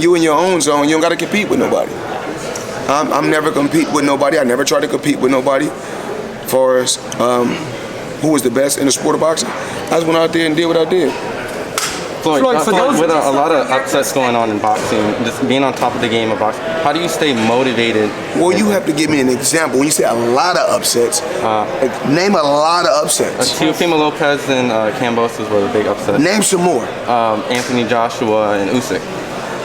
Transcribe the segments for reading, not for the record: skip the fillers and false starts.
you in your own zone, you don't got to compete with nobody. I'm never compete with nobody. I never try to compete with nobody. For as who was the best in the sport of boxing, I just went out there and did what I did. Floyd, with a lot of upsets going on in boxing, just being on top of the game of boxing, how do you stay motivated? Well, you have to give me an example. When you say a lot of upsets, name a lot of upsets. Teofimo Lopez and Kambosos were the big upsets. Name some more. Anthony Joshua and Usyk.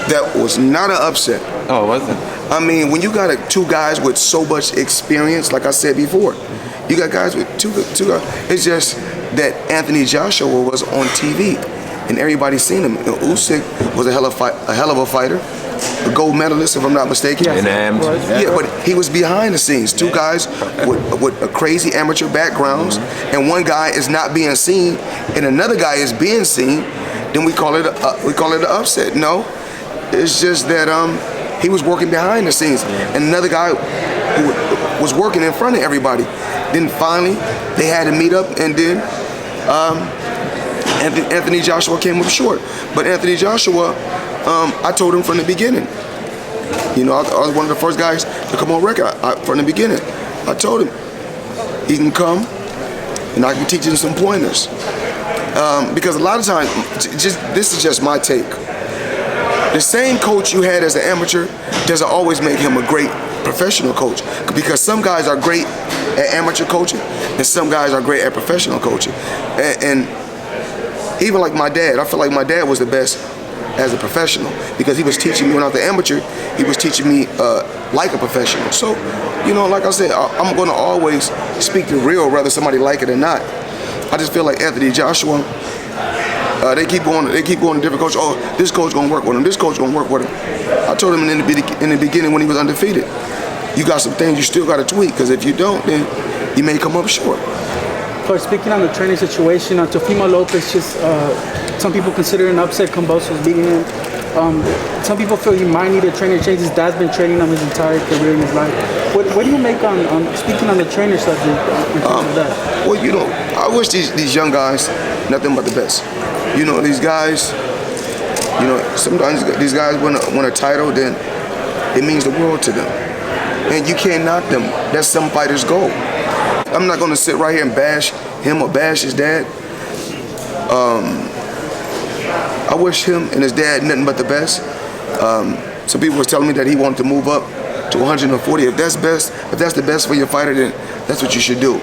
That was not an upset. Oh, it wasn't? I mean, when you got two guys with so much experience, like I said before, you got guys with two guys. It's just that Anthony Joshua was on TV. And everybody's seen him. Usyk was a hell of a fighter, a gold medalist, if I'm not mistaken. Yeah, but he was behind the scenes. Two guys with a crazy amateur backgrounds, and one guy is not being seen, and another guy is being seen. Then we call it an upset. No, it's just that he was working behind the scenes, and another guy who was working in front of everybody. Then finally, they had to meet up, and then. Anthony Joshua came up short, but Anthony Joshua, I told him from the beginning. You know, I was one of the first guys to come on record from the beginning. I told him he can come, and I can teach him some pointers. Because a lot of times, this is just my take. The same coach you had as an amateur doesn't always make him a great professional coach. Because some guys are great at amateur coaching, and some guys are great at professional coaching. And even like my dad, I feel like my dad was the best as a professional because he was teaching me when I was an amateur, he was teaching me like a professional. So, you know, like I said, I'm going to always speak the real, whether somebody like it or not. I just feel like Anthony Joshua, they keep going to different coaches. Oh, this coach going to work with him. This coach going to work with him. I told him in the beginning when he was undefeated, you got some things you still got to tweak because if you don't, then you may come up short. Speaking on the training situation, Teofimo Lopez just, some people consider an upset. Kambosos beating him. Some people feel he might need a trainer change. His dad's been training him his entire career in his life. What do you make on speaking on the trainer subject in terms of that? Well, you know, I wish these young guys nothing but the best. You know, these guys, you know, sometimes these guys win a title, then it means the world to them. And you can't knock them. That's some fighters' goal. I'm not going to sit right here and bash him or bash his dad. I wish him and his dad nothing but the best. Some people was telling me that he wanted to move up to 140. If that's the best for your fighter, then that's what you should do.